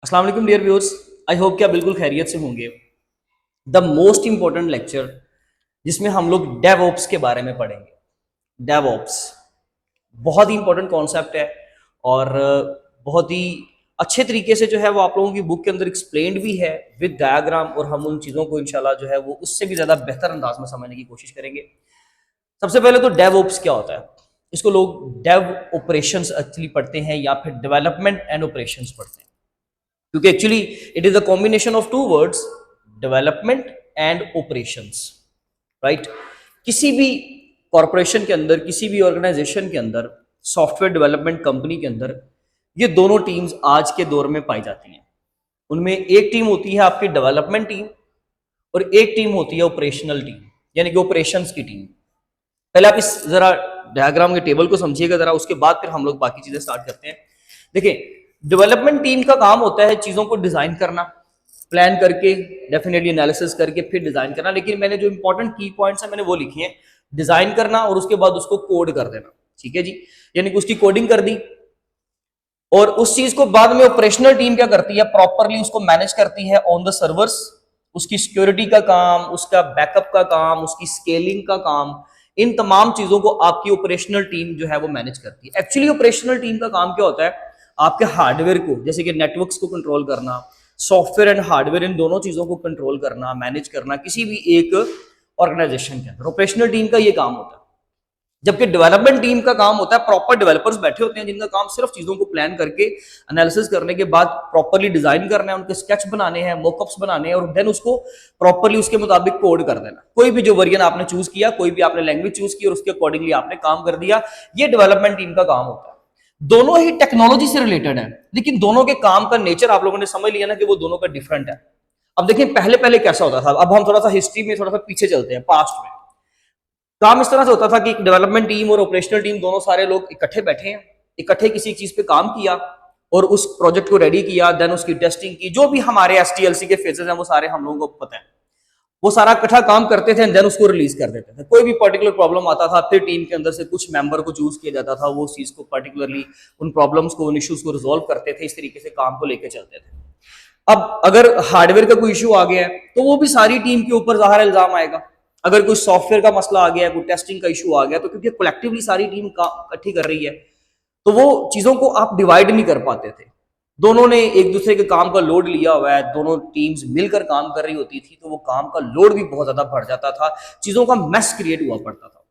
अस्सलाम वालेकुम dear viewers. I hope कि आप बिल्कुल खैरियत से होंगे। द मोस्ट इंपॉर्टेंट लेक्चर जिसमें हम लोग डेवऑप्स के बारे में पढ़ेंगे। डेवऑप्स बहुत ही इंपॉर्टेंट कॉन्सेप्ट है और बहुत ही अच्छे तरीके से जो है वो आप लोगों की बुक के अंदर एक्सप्लेन्ड भी है विद डायग्राम, और हम उन चीज़ों को इंशाल्लाह जो है वो उससे भी ज़्यादा बेहतर अंदाज में समझने की कोशिश करेंगे। सबसे पहले तो डेवऑप्स क्या होता है, इसको लोग डेव ऑपरेशंस एक्चुअली पढ़ते हैं या फिर डेवलपमेंट एंड ऑपरेशंस पढ़ते हैं, क्योंकि actually it is the combination of two words, development and operations, right. किसी भी कॉरपोरेशन के अंदर, किसी भी ऑर्गेनाइजेशन के अंदर, सॉफ्टवेयर डेवलपमेंट कंपनी के अंदर ये दोनों टीम्स आज के दौर में पाई जाती हैं। उनमें एक टीम होती है आपकी डेवलपमेंट टीम और एक टीम होती है ऑपरेशनल टीम, यानी कि ऑपरेशंस की टीम। पहले आप इस जरा डायग्राम के टेबल को समझिएगा जरा, उसके बाद फिर हम लोग बाकी चीजें स्टार्ट करते हैं। देखिए, डेवलपमेंट टीम का काम होता है चीजों को डिजाइन करना, प्लान करके, डेफिनेटली एनालिसिस करके फिर डिजाइन करना। लेकिन मैंने जो इंपॉर्टेंट की पॉइंट्स है मैंने वो लिखे हैं, डिजाइन करना और उसके बाद उसको कोड कर देना, ठीक है जी, यानी कि उसकी कोडिंग कर दी। और उस चीज को बाद में ऑपरेशनल टीम क्या करती है, प्रॉपरली उसको मैनेज करती है ऑन द सर्वर्स। उसकी सिक्योरिटी का काम, उसका बैकअप का काम, उसकी स्केलिंग का काम, इन तमाम चीजों को आपकी ऑपरेशनल टीम जो है वो मैनेज करती है। एक्चुअली ऑपरेशनल टीम का काम क्या होता है, आपके हार्डवेयर को, जैसे कि नेटवर्क्स को कंट्रोल करना, सॉफ्टवेयर एंड हार्डवेयर इन दोनों चीजों को कंट्रोल करना, मैनेज करना किसी भी एक ऑर्गेनाइजेशन के अंदर, ऑपरेशनल टीम का ये काम होता है। जबकि डेवलपमेंट टीम का काम होता है, प्रॉपर डेवलपर्स बैठे होते हैं जिनका काम सिर्फ चीजों को प्लान करके, एनालिसिस करने के बाद प्रॉपरली डिजाइन करना है, उनके स्केच बनाने हैं, मॉकअप्स बनाने हैं और देन उसको प्रॉपरली उसके मुताबिक कोड कर देना। कोई भी जो वेरिएंट आपने चूज किया, कोई भी आपने लैंग्वेज चूज की और उसके अकॉर्डिंगली आपने काम कर दिया, ये डेवलपमेंट टीम का काम होता है। दोनों ही टेक्नोलॉजी से रिलेटेड है, लेकिन दोनों के काम का नेचर आप लोगों ने समझ लिया ना कि वो दोनों का डिफरेंट है। अब देखिए, पहले पहले कैसा होता था, अब हम थोड़ा सा हिस्ट्री में थोड़ा सा पीछे चलते हैं, पास्ट में। काम इस तरह से होता था कि डेवलपमेंट टीम और ऑपरेशनल टीम दोनों सारे लोग इकट्ठे बैठे हैं, इकट्ठे किसी चीज पे काम किया और उस प्रोजेक्ट को रेडी किया, देन उसकी टेस्टिंग की, जो भी हमारे एसटीएलसी के फेजेस हैं वो सारे हम लोगों को पता है। वो सारा इकट्ठा काम करते थे, देन उसको रिलीज कर देते थे। कोई भी पर्टिकुलर प्रॉब्लम आता था, फिर टीम के अंदर से कुछ मेंबर को चूज किया जाता था, वो उस चीज को पर्टिकुलरली, उन प्रॉब्लम्स को, उन इश्यूज को रिजोल्व करते थे। इस तरीके से काम को लेकर चलते थे। अब अगर हार्डवेयर का कोई इशू आ गया है तो वो भी सारी टीम के ऊपर ज़ाहिर इल्जाम आएगा। अगर कोई सॉफ्टवेयर का मसला आ गया, कोई टेस्टिंग का इशू आ गया, तो क्योंकि कलेक्टिवली सारी टीम इकट्ठी कर रही है तो वो चीजों को आप डिवाइड नहीं कर पाते थे। दोनों ने एक दूसरे के काम का लोड लिया हुआ है, दोनों टीम्स मिलकर काम कर रही होती थी, तो वो काम का लोड भी बहुत ज्यादा बढ़ जाता था, चीजों का मैस क्रिएट हुआ पड़ता था।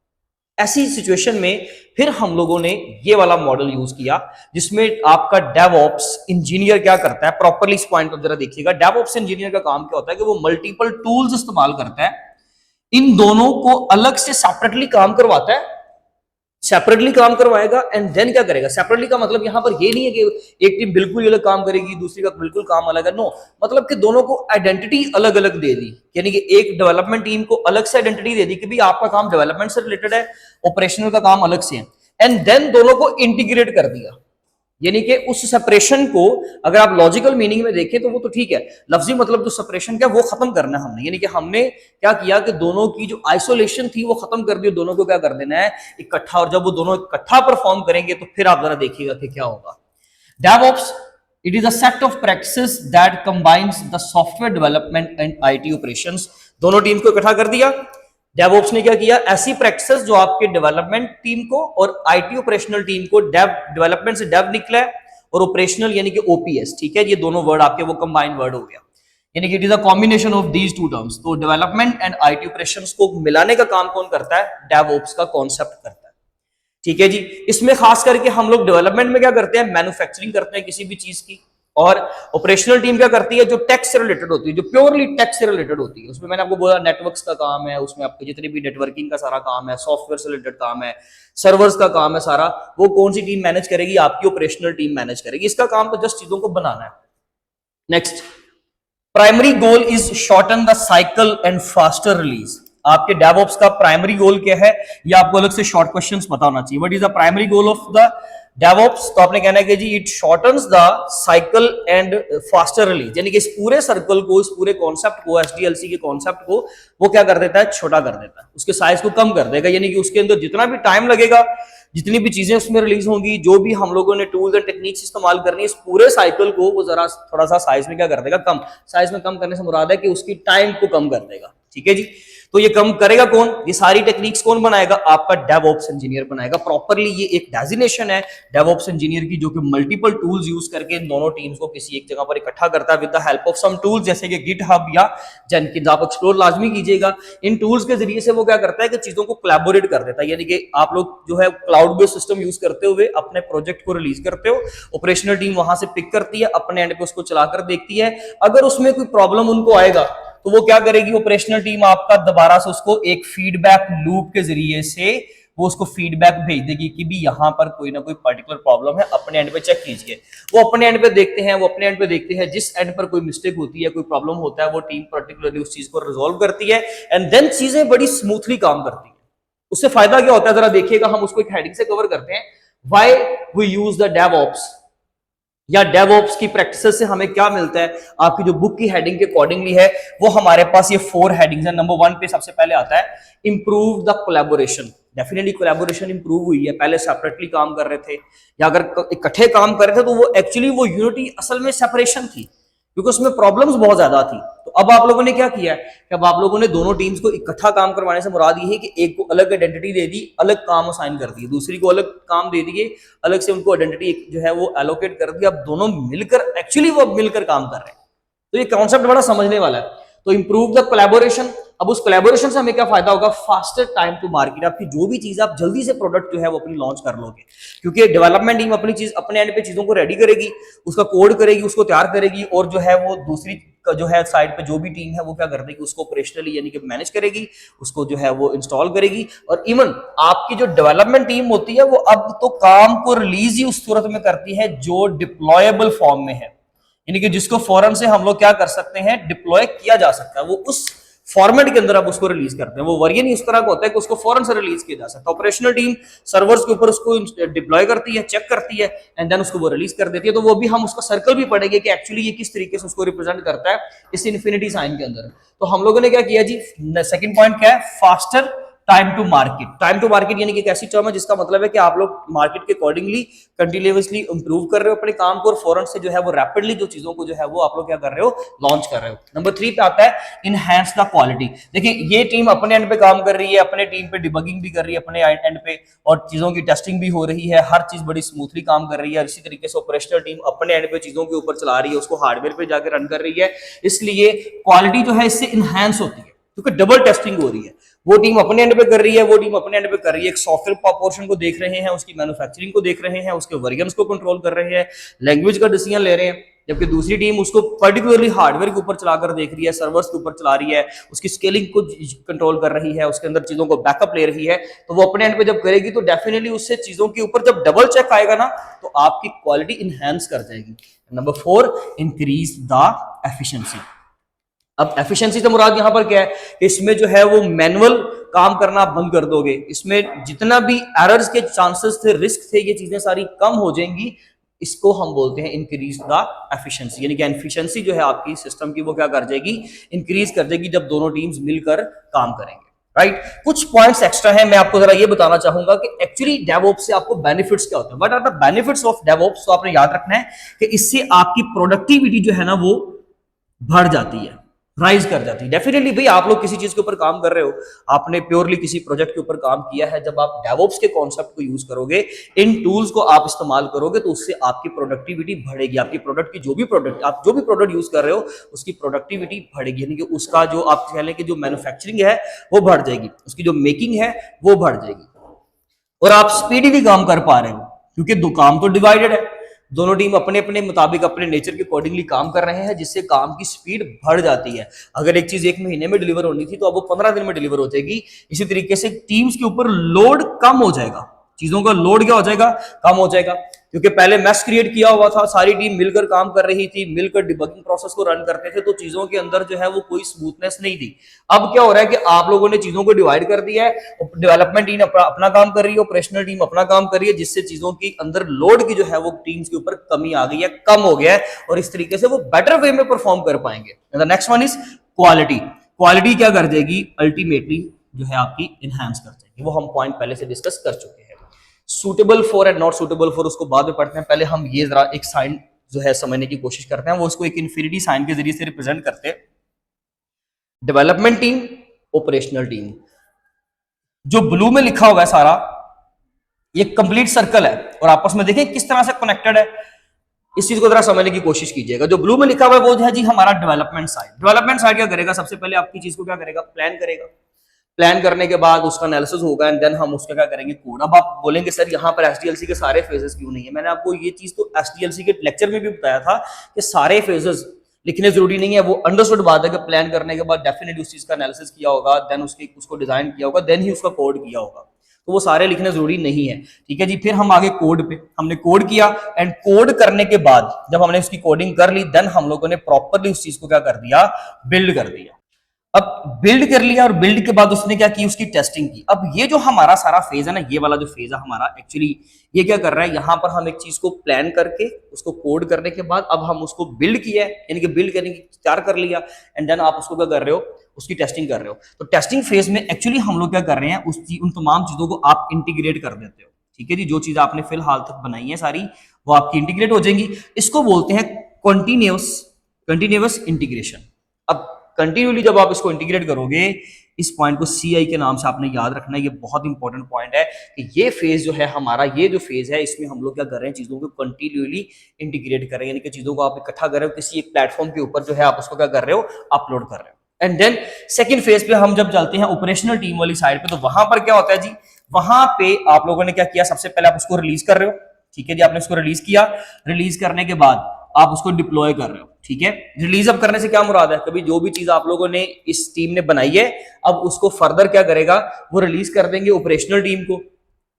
ऐसी सिचुएशन में फिर हम लोगों ने ये वाला मॉडल यूज किया, जिसमें आपका डेवऑप्स इंजीनियर क्या करता है, प्रॉपरली इस पॉइंट पर जरा देखिएगा। डेवऑप्स इंजीनियर का काम क्या होता है कि वो मल्टीपल टूल्स इस्तेमाल करता है, इन दोनों को अलग से सेपरेटली काम करवाता है, सेपरेटली काम करवाएगा एंड देन क्या करेगा। सेपरेटली का मतलब यहां पर ये नहीं है कि एक टीम बिल्कुल अलग काम करेगी, दूसरी का बिल्कुल काम अलग है, नो, मतलब कि दोनों को आइडेंटिटी अलग अलग दे दी। यानी कि एक डेवलपमेंट टीम को अलग से आइडेंटिटी दे दी कि भाई आपका काम डेवलपमेंट से रिलेटेड है, ऑपरेशनल का काम अलग से है, एंड देन दोनों को इंटीग्रेट कर दिया। यानी कि उस सेपरेशन को अगर आप लॉजिकल मीनिंग में देखें तो वो तो ठीक है, लफ्जी मतलब जो सेपरेशन क्या वो खत्म करना है हमने। यानी कि हमने क्या किया कि दोनों की जो आइसोलेशन थी वो खत्म कर दी, दोनों को क्या कर देना है, इकट्ठा। और जब वो दोनों इकट्ठा परफॉर्म करेंगे तो फिर आप जरा देखिएगा कि क्या होगा। DevOps, it is a set of practices that combines the software development and IT operations। दोनों टीम को इकट्ठा कर दिया। डेवऑप्स ने क्या किया, ऐसी प्रैक्टिसेस जो आपके डेवलपमेंट टीम को और आईटी ऑपरेशनल टीम को, डेवलपमेंट से डेव निकला है और ऑपरेशनल यानी कि ओपीएस, ठीक है, ये दोनों वर्ड आपके वो कंबाइंड वर्ड हो गया, यानी कि it is a combination of these two terms. तो डेवलपमेंट एंड आईटी ऑपरेशंस को मिलाने का काम कौन करता है, डेवऑप्स का कॉन्सेप्ट करता है, ठीक है जी। इसमें खास करके हम लोग डेवलपमेंट में क्या करते हैं, मैन्युफैक्चरिंग करते हैं किसी भी चीज की, और ऑपरेशनल टीम क्या करती है, जो टेक से रिलेटेड होती है, जो प्योरली टेक से रिलेटेड होती है। उसमें मैंने आपको बोला नेटवर्क्स का काम है, उसमें आपके जितने भी नेटवर्किंग का सारा काम है, सॉफ्टवेयर से रिलेटेड काम है, सर्वर्स का काम है सारा, वो कौन सी टीम मैनेज करेगी, आपकी ऑपरेशनल टीम मैनेज करेगी। इसका काम तो जस्ट चीजों को बनाना है। Next, primary goal is shorten the cycle and faster release. आपके डेवऑप्स का प्राइमरी गोल क्या है, ये आपको अलग से शॉर्ट क्वेश्चंस पता होना चाहिए। What is the primary goal of the DevOps, तो आपने कहना है कि जी it shortens the cycle and faster release, यानी कि इस पूरे सर्कल को, इस पूरे कॉन्सेप्ट को, एसडीएलसी के कॉन्सेप्ट को वो क्या कर देता है, छोटा कर देता है, उसके साइज को कम कर देगा। यानी कि उसके अंदर जितना भी टाइम लगेगा, जितनी भी चीजें उसमें रिलीज होंगी, जो भी हम लोगों ने टूल्स एंड टेक्निक्स इस्तेमाल करनी है, इस पूरे साइकिल को वो जरा थोड़ा सा साइज में क्या कर देगा, कम। साइज में कम करने से मुराद है कि उसकी टाइम को कम कर देगा, ठीक है जी। तो ये कम करेगा कौन, ये सारी टेक्निक्स कौन बनाएगा, आपका डेवऑप्स इंजीनियर बनाएगा। प्रॉपरली ये एक डेजिग्नेशन है डेवऑप्स इंजीनियर की, जो कि मल्टीपल टूल्स यूज करके इन दोनों टीम्स को किसी एक जगह पर इकट्ठा करता है with the help of some tools, जैसे कि गिटहब या जेनकिंस। आप एक्सप्लोर लाजमी कीजिएगा। इन टूल्स के जरिए से वो क्या करता है कि चीजों को कोलैबोरेट कर देता है, यानी कि आप लोग जो है क्लाउड बेस्ड सिस्टम यूज करते हुए अपने प्रोजेक्ट को रिलीज करते हो, ऑपरेशनल टीम वहां से पिक करती है, अपने एंड पे उसको चलाकर देखती है। अगर उसमें कोई प्रॉब्लम उनको आएगा तो वो क्या करेगी, ऑपरेशनल टीम आपका दोबारा से उसको एक फीडबैक लूप के जरिए से वो उसको फीडबैक भेज देगी कि भी यहां पर कोई ना कोई पर्टिकुलर प्रॉब्लम है, अपने एंड पे चेक कीजिए। वो अपने एंड पे देखते हैं, वो अपने एंड पे देखते हैं, जिस एंड पर कोई मिस्टेक होती है, कोई प्रॉब्लम होता है, वो टीम पर्टिकुलरली उस चीज को रिजॉल्व करती है एंड देन चीजें बड़ी स्मूथली काम करती है। उससे फायदा क्या होता है, जरा देखिएगा, हम उसको एक हेडिंग से कवर करते हैं। Why we use the DevOps या डेवऑप्स की प्रैक्टिस से हमें क्या मिलता है। आपकी जो बुक की हेडिंग के अकॉर्डिंगली है, वो हमारे पास ये 4 हेडिंग्स है। नंबर 1 पे सबसे पहले आता है improve the collaboration. Definitely collaboration improve हुई है, पहले सेपरेटली काम कर रहे थे या अगर इकट्ठे काम कर रहे थे तो वो एक्चुअली वो यूनिटी असल में सेपरेशन थी, क्योंकि उसमें प्रॉब्लम्स बहुत ज्यादा थी। तो अब आप लोगों ने क्या किया है कि अब आप लोगों ने दोनों टीम्स को इकट्ठा काम करवाने से मुराद ये है कि एक को अलग आइडेंटिटी दे दी, अलग काम असाइन कर दिए, दूसरी को अलग काम दे दिए, अलग से उनको आइडेंटिटी जो है वो एलोकेट कर दी। अब दोनों मिलकर एक्चुअली वो मिलकर काम कर रहे हैं। तो ये कॉन्सेप्ट बड़ा समझने वाला है। तो इंप्रूव द कोलैबोरेशन। अब उस कोलैबोरेशन से हमें क्या फायदा होगा, फास्टर टाइम टू मार्केट। आपकी जो भी चीज आप जल्दी से प्रोडक्ट जो है वो अपनी लॉन्च कर लोगे, क्योंकि डेवलपमेंट टीम अपनी चीज अपने एंड पे चीजों को रेडी करेगी, उसका कोड करेगी, उसको तैयार करेगी, और जो है वो दूसरी जो है साइड पे जो भी टीम है वो क्या कर देगी, उसको ऑपरेशनली यानी कि मैनेज करेगी, उसको जो है वो इंस्टॉल करेगी। और इवन आपकी जो डेवलपमेंट टीम होती है वो अब तो काम को रिलीज ही उस सूरत में करती है जो डिप्लॉयबल फॉर्म में है, यानी कि जिसको फौरन से हम लोग क्या कर सकते हैं, डिप्लॉय किया जा सकता है। वो उस फॉर्मेट के अंदर आप उसको रिलीज करते हैं। वो वर्जन ही इस तरह का होता है कि उसको फौरन से रिलीज किया जा सकता है। ऑपरेशनल टीम सर्वर्स के ऊपर उसको डिप्लॉय करती है, चेक करती है एंड देन उसको वो रिलीज कर देती है। तो वो भी हम उसका सर्कल भी पढ़ेंगे कि एक्चुअली ये किस तरीके से उसको रिप्रेजेंट करता है इस इन्फिनिटी साइन के अंदर। तो हम लोगों ने क्या किया जी, सेकंड पॉइंट क्या है, faster time to market. Time to market यानी कि एक ऐसी टर्म है जिसका मतलब है कि आप लोग मार्केट के अकॉर्डिंगली कंटिन्यूअसली इंप्रूव कर रहे हो अपने काम को, और फौरन से जो है वो रैपिडली जो चीजों को जो है वो आप लोग क्या कर रहे हो, लॉन्च कर रहे हो। नंबर 3 पे आता है इनहैंस द क्वालिटी। देखिए ये टीम अपने एंड पे काम कर रही है, अपने टीम पे डिबगिंग भी कर रही है अपने एंड पे, और चीजों की टेस्टिंग भी हो रही है, हर चीज बड़ी स्मूथली काम कर रही है। इसी तरीके से ऑपरेशनल टीम अपने एंड पे चीजों के ऊपर चला रही है, उसको हार्डवेयर पे जाकर रन कर रही है, इसलिए क्वालिटी जो है इससे इनहैंस होती है, क्योंकि डबल टेस्टिंग हो रही है। वो टीम अपने एंड पे कर रही है, वो टीम अपने एंड पे कर रही है। एक सॉफ्टवेयर पोर्शन को देख रहे हैं, उसकी मैन्युफैक्चरिंग को देख रहे हैं, उसके वर्जन्स को कंट्रोल कर रहे हैं, लैंग्वेज का डिसीजन ले रहे हैं, जबकि दूसरी टीम उसको पर्टिकुलरली हार्डवेयर के ऊपर चलाकर देख रही है, सर्वर्स के ऊपर चला रही है, उसकी स्केलिंग को कंट्रोल कर रही है, उसके अंदर चीजों को बैकअप ले रही है। तो वो अपने एंड पे जब करेगी तो डेफिनेटली उससे चीजों के ऊपर जब डबल चेक आएगा ना, तो आपकी क्वालिटी इनहैंस कर जाएगी। Number 4, increase the efficiency. अब एफिशिएंसी से मुराद यहां पर क्या है, इसमें जो है वो मैनुअल काम करना बंद कर दोगे, इसमें जितना भी एरर्स के चांसेस थे, रिस्क थे, ये चीजें सारी कम हो जाएंगी। इसको हम बोलते हैं इंक्रीज द एफिशिएंसी, यानी कि एफिशिएंसी जो है आपकी सिस्टम की वो क्या कर जाएगी, इंक्रीज कर जाएगी जब दोनों टीम्स मिलकर काम करेंगे। राइट, कुछ पॉइंट्स एक्स्ट्रा है, मैं आपको जरा ये बताना चाहूंगा कि एक्चुअली डेवऑप्स से आपको बेनिफिट्स क्या होते हैं, what are the benefits of DevOps. तो आपने याद रखना है कि इससे आपकी प्रोडक्टिविटी जो है ना वो बढ़ जाती है, राइज कर जाती है। डेफिनेटली भाई आप लोग किसी चीज के ऊपर काम कर रहे हो, आपने प्योरली किसी प्रोजेक्ट के ऊपर काम किया है, जब आप डेवऑप्स के कॉन्सेप्ट को यूज करोगे, इन टूल्स को आप इस्तेमाल करोगे, तो उससे आपकी प्रोडक्टिविटी बढ़ेगी। आपकी प्रोडक्ट की जो भी प्रोडक्ट यूज कर रहे हो उसकी प्रोडक्टिविटी बढ़ेगी, यानी कि उसका जो आप कह लें कि जो मैन्युफैक्चरिंग है वो बढ़ जाएगी, उसकी जो मेकिंग है वो बढ़ जाएगी, और आप स्पीडीली काम कर पा रहे हो, क्योंकि दो काम तो डिवाइडेड है, दोनों टीम अपने अपने मुताबिक अपने नेचर के अकॉर्डिंगली काम कर रहे हैं, जिससे काम की स्पीड बढ़ जाती है। अगर एक चीज 1 महीने में डिलीवर होनी थी तो अब वो 15 दिन में डिलीवर हो जाएगी। इसी तरीके से टीम्स के ऊपर लोड कम हो जाएगा, चीजों का लोड क्या हो जाएगा, कम हो जाएगा, क्योंकि पहले मैस क्रिएट किया हुआ था, सारी टीम मिलकर काम कर रही थी, मिलकर डिबगिंग प्रोसेस को रन करते थे, तो चीजों के अंदर जो है वो कोई स्मूथनेस नहीं थी। अब क्या हो रहा है कि आप लोगों ने चीजों को डिवाइड कर दिया है, डेवलपमेंट टीम अपना काम कर रही है, ऑपरेशनल टीम अपना काम कर रही है, जिससे चीजों की अंदर लोड की जो है वो टीम्स के ऊपर कमी आ गई है, कम हो गया है, और इस तरीके से वो बेटर वे में परफॉर्म कर पाएंगे। Next one is quality. Quality क्या कर देगी, अल्टीमेटली जो है आपकी इनहैंस कर जाएगी, वो हम पॉइंट पहले से डिस्कस कर चुके हैं। Suitable for and not suitable for उसको बाद में पढ़ते हैं, पहले हम ये जरा एक साइन जो है समझने की कोशिश करते हैं। वो उसको एक इन्फिनिटी साइन के जरिए से रिप्रेजेंट करते हैं। डेवलपमेंट टीम, ऑपरेशनल टीम, जो ब्लू में लिखा हुआ है सारा ये कंप्लीट सर्कल है और आपस में देखें किस तरह से कनेक्टेड है, इस चीज को जरा समझने की कोशिश कीजिएगा। जो ब्लू में लिखा हुआ है वो है जी हमारा डेवलपमेंट साइड। डेवलपमेंट साइड क्या करेगा, सबसे पहले आपकी चीज को क्या करेगा, प्लान करेगा। प्लान करने के बाद उसका एनालिसिस होगा एंड देन हम उसका क्या करेंगे, कोड। अब आप बोलेंगे सर यहाँ पर एसडीएलसी के सारे फेजेस क्यों नहीं है? मैंने आपको ये चीज तो एसडीएलसी के लेक्चर में भी बताया था कि सारे फेजेस लिखने जरूरी नहीं है। वो अंडरस्टूड बात है कि प्लान करने के बाद डेफिनेटली उस चीज का एनालिसिस किया होगा, देन उसको डिजाइन किया होगा, देन ही उसका कोड किया होगा, तो वो सारे लिखने जरूरी नहीं है। ठीक है जी। फिर हम आगे कोड पे, हमने कोड किया एंड कोड करने के बाद जब हमने उसकी कोडिंग कर ली देन हम लोगों ने प्रॉपरली उस चीज को क्या कर दिया, बिल्ड कर दिया। अब बिल्ड कर लिया और बिल्ड के बाद उसने क्या की, उसकी टेस्टिंग की। अब ये जो हमारा सारा फेज है ना, ये वाला जो फेज है हमारा, एक्चुअली ये क्या कर रहा है, यहाँ पर हम एक चीज को प्लान करके उसको कोड करने के बाद अब हम उसको बिल्ड किया है, यानी कि बिल्ड करने की तैयार कर लिया एंड देन आप उसको क्या कर रहे हो, उसकी टेस्टिंग कर रहे हो। तो टेस्टिंग फेज में एक्चुअली हम लोग क्या कर रहे हैं, उन तमाम चीजों को आप इंटीग्रेट कर देते हो। ठीक है जी। जो चीज आपने फिलहाल तक बनाई है सारी वो आपकी इंटीग्रेट हो जाएंगी। इसको बोलते हैं कंटिन्यूअस इंटीग्रेशन। अब कंटिन्यूली जब आप इसको इंटीग्रेट करोगे, इस पॉइंट को CI के नाम से आपने याद रखना है, ये बहुत इंपॉर्टेंट पॉइंट है कि ये फेज जो है हमारा, ये जो फेज है इसमें हम लोग क्या कर रहे हैं, चीजों को कंटिन्यूली इंटीग्रेट कर रहे हैं, यानी कि चीजों को आप इकट्ठा कर रहे हो किसी एक प्लेटफॉर्म के ऊपर, जो है आप उसको क्या कर रहे हो, अपलोड कर रहे हो। एंड देन सेकंड फेज पे हम जब चलते हैं ऑपरेशनल टीम वाली साइड पे, तो वहां पर क्या होता है जी, वहां पे आप लोगों ने क्या किया, सबसे पहले आप उसको रिलीज कर रहे हो। ठीक है जी। आपने उसको रिलीज किया, रिलीज करने के बाद आप उसको डिप्लॉय कर रहे हो। ठीक है। रिलीज अप करने से क्या मुराद है, कभी जो भी चीज आप लोगों ने इस टीम ने बनाई है अब उसको फर्दर क्या करेगा, वो रिलीज कर देंगे ऑपरेशनल टीम को।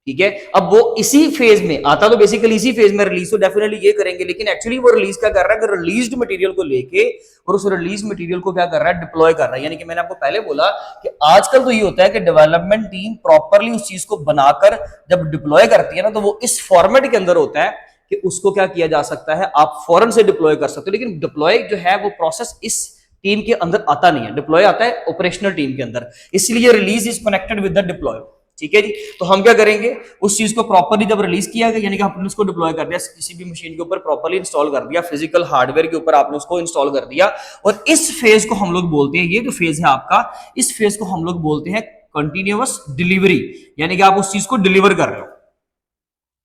ठीक है। अब वो इसी फेज में आता, तो बेसिकली इसी फेज में रिलीज तो डेफिनेटली ये करेंगे, लेकिन एक्चुअली वो रिलीज क्या कर रहा है कि रिलीज्ड मटेरियल को लेके और उस रिलीज मटेरियल को क्या कर रहा है, डिप्लॉय कर रहा है। यानी कि मैंने आपको पहले बोला कि आजकल तो ये होता है कि डेवलपमेंट टीम प्रॉपरली उस चीज को बनाकर जब डिप्लॉय करती है ना, तो वो इस फॉर्मेट के अंदर होता है कि उसको क्या किया जा सकता है, आप फौरन से डिप्लॉय कर सकते हो। लेकिन डिप्लॉय जो है वो प्रोसेस इस टीम के अंदर आता नहीं है, डिप्लॉय आता है ऑपरेशनल टीम के अंदर, इसलिए release is connected with the deploy. ठीक है जी। तो हम क्या करेंगे, उस चीज को प्रॉपरली जब रिलीज किया गया, यानी कि आपने उसको डिप्लॉय कर दिया, किसी भी मशीन के ऊपर प्रॉपरली इंस्टॉल कर दिया, फिजिकल हार्डवेयर के ऊपर आपने उसको इंस्टॉल कर दिया, और इस फेज को हम लोग बोलते हैं, ये जो फेज है आपका, इस फेज को हम लोग बोलते हैं कंटिन्यूअस डिलीवरी, यानी कि आप उस चीज को डिलीवर कर रहे हो।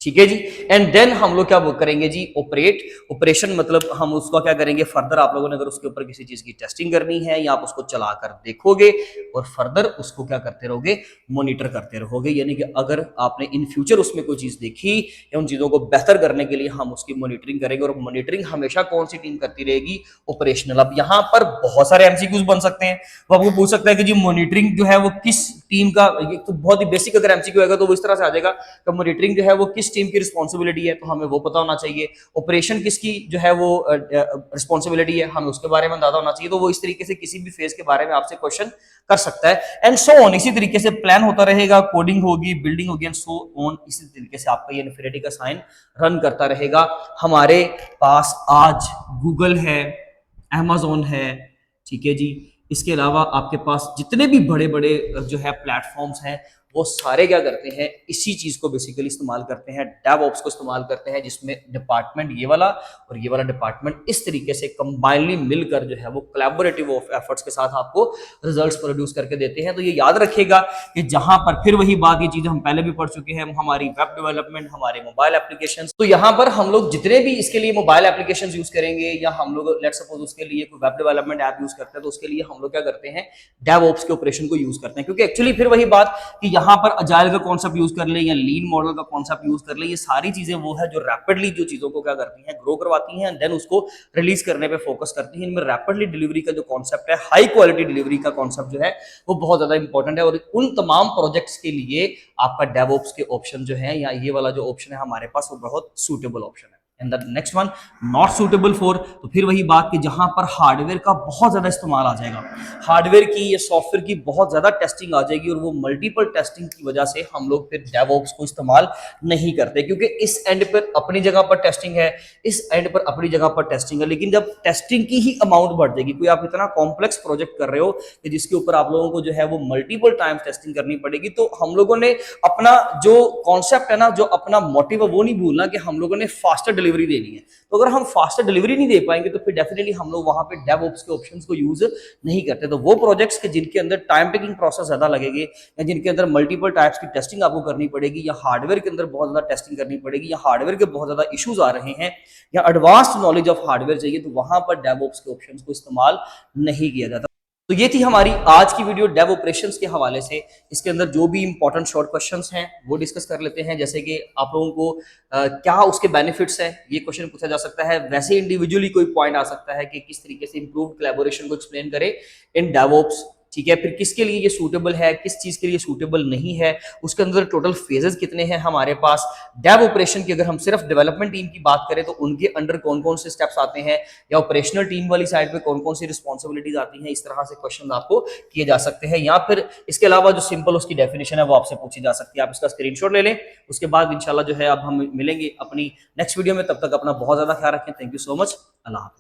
ठीक है जी। एंड देन हम लोग क्या करेंगे जी, ऑपरेशन, मतलब हम उसका क्या करेंगे फर्दर, आप लोगों ने अगर उसके ऊपर किसी चीज की टेस्टिंग करनी है या आप उसको चलाकर देखोगे और फर्दर उसको क्या करते रहोगे, मॉनिटर करते रहोगे। यानी कि अगर आपने इन फ्यूचर उसमें कोई चीज देखी या उन चीजों को बेहतर करने के लिए हम उसकी मॉनिटरिंग करेंगे, और मॉनिटरिंग हमेशा कौन सी टीम करती रहेगी, ऑपरेशनल। अब यहाँ पर बहुत सारे एमसीक्यूज बन सकते हैं, वो आपको पूछ सकता है कि जी मॉनिटरिंग जो है वो किस टीम का, तो बहुत ही बेसिक अगर एमसीक्यू आएगा तो वो इस तरह से आ जाएगा कि मॉनिटरिंग जो है वो किस टीम की रिस्पॉन्सिबिलिटी है, तो हमें वो पता होना चाहिए। ऑपरेशन किसकी जो है वो रिस्पॉन्सिबिलिटी है, हमें उसके बारे में अंदाजा होना चाहिए। तो वो इस तरीके से किसी भी फेज के बारे में आपसे क्वेश्चन कर सकता है, एंड सो ऑन। इसी तरीके से प्लान होता रहेगा, कोडिंग होगी, बिल्डिंग होगी, एंड सो ऑन। इसी तरीके से आपका ये इन्फिनिटी का साइन रन करता रहेगा। हमारे पास आज गूगल है, अमेजोन है, ठीक है जी, इसके अलावा आपके पास जितने भी बड़े बड़े जो है प्लेटफॉर्म्स हैं, वो सारे क्या करते हैं, इसी चीज को बेसिकली इस्तेमाल करते हैं, डेवऑप्स को इस्तेमाल करते हैं, जिसमें डिपार्टमेंट ये वाला और ये वाला डिपार्टमेंट इस तरीके से कंबाइनली मिलकर जो है वो कोलैबोरेटिव एफर्ट्स के साथ आपको रिजल्ट्स प्रोड्यूस करके देते हैं। तो ये याद रखिएगा कि जहां पर फिर वही बात, ये चीजें हम पहले भी पढ़ चुके हैं, हमारी वेब डेवलपमेंट, हमारे मोबाइल एप्लीकेशन, तो यहाँ पर हम लोग जितने भी इसके लिए मोबाइल एप्लीकेशन यूज करेंगे या हम लोग लेट सपोज उसके लिए कोई वेब डेवलपमेंट ऐप यूज करते हैं, तो उसके लिए हम लोग क्या करते हैं, डेवऑप्स के ऑपरेशन को यूज करते हैं। क्योंकि एक्चुअली फिर वही बात कि यहाँ पर अजाइल का कॉन्सेप्ट यूज कर ले या लीन मॉडल का कॉन्सेप्ट यूज कर ले, ये सारी चीजें वो है जो रैपिडली जो चीजों को क्या करती हैं, ग्रो करवाती हैं, देन उसको रिलीज करने पे फोकस करती हैं। इनमें रैपिडली डिलीवरी का जो कॉन्सेप्ट है, हाई क्वालिटी डिलीवरी का कॉन्सेप्ट जो है वो बहुत ज्यादा इंपॉर्टेंट है, और उन तमाम प्रोजेक्ट्स के लिए आपका डेवऑप्स के ऑप्शन जो है या ये वाला जो ऑप्शन है हमारे पास, वो बहुत सूटेबल ऑप्शन है। And the next one not suitable for, तो फिर वही बात कि जहां पर हार्डवेयर का बहुत ज्यादा इस्तेमाल आ जाएगा, हार्डवेयर की या सॉफ्टवेयर की बहुत ज्यादा टेस्टिंग आ जाएगी और वो मल्टीपल टेस्टिंग की वजह से हम लोग फिर डेवऑप्स को इस्तेमाल नहीं करते, क्योंकि इस एंड पर अपनी जगह पर टेस्टिंग है, इस एंड पर अपनी जगह पर टेस्टिंग है, लेकिन जब टेस्टिंग की ही अमाउंट बढ़ जाएगी, कोई आप इतना कॉम्प्लेक्स प्रोजेक्ट कर रहे हो कि जिसके ऊपर आप लोगों को जो है वो मल्टीपल टाइम्स टेस्टिंग करनी पड़ेगी, तो हम लोगों ने अपना जो कॉन्सेप्ट है ना, जो अपना मोटिव है वो नहीं भूलना कि हम लोगों ने फास्टर डिलीवरी देनी है। तो अगर हम फास्टर डिलीवरी नहीं दे पाएंगे तो फिर डेफिनेटली हम लोग वहां पे डेवऑप्स के ऑप्शंस को यूज नहीं करते। तो वो प्रोजेक्ट्स के जिनके अंदर टाइम टेकिंग प्रोसेस ज्यादा लगेगी, या जिनके अंदर मल्टीपल टाइप्स की टेस्टिंग आपको करनी पड़ेगी, या हार्डवेयर के अंदर बहुत ज्यादा टेस्टिंग करनी पड़ेगी, या हार्डवेयर के बहुत ज्यादा इश्यूज आ रहे हैं, या एडवांस्ड नॉलेज ऑफ हार्डवेयर चाहिए, तो वहां पर डेवऑप्स के ऑप्शंस को इस्तेमाल नहीं किया जाता। तो ये थी हमारी आज की वीडियो डेव ऑपरेशंस के हवाले से। इसके अंदर जो भी इंपॉर्टेंट शॉर्ट क्वेश्चंस हैं वो डिस्कस कर लेते हैं, जैसे कि आप लोगों को क्या उसके बेनिफिट्स हैं, ये क्वेश्चन पूछा जा सकता है। वैसे इंडिविजुअली कोई पॉइंट आ सकता है कि किस तरीके से इंप्रूव कोलैबोरेशन को एक्सप्लेन करें इन डेवऑप्स, ठीक है। फिर किसके लिए ये सूटेबल है, किस चीज के लिए सूटेबल नहीं है, उसके अंदर टोटल फेजेस कितने हैं हमारे पास। डेव ऑपरेशन की अगर हम सिर्फ डेवलपमेंट टीम की बात करें तो उनके अंडर कौन कौन से स्टेप्स आते हैं, या ऑपरेशनल टीम वाली साइड पे कौन कौन सी रिस्पॉन्सिबिलिटीज आती हैं, इस तरह से क्वेश्चन आपको किए जा सकते हैं। या फिर इसके अलावा जो सिंपल उसकी डेफिनेशन है वो आपसे पूछी जा सकती है, आप इसका स्क्रीनशॉट ले लें। उसके बाद इंशाल्लाह जो है अब हम मिलेंगे अपनी नेक्स्ट वीडियो में, तब तक अपना बहुत ज्यादा ख्याल रखें। थैंक यू सो मच, अल्लाह हाफिज़।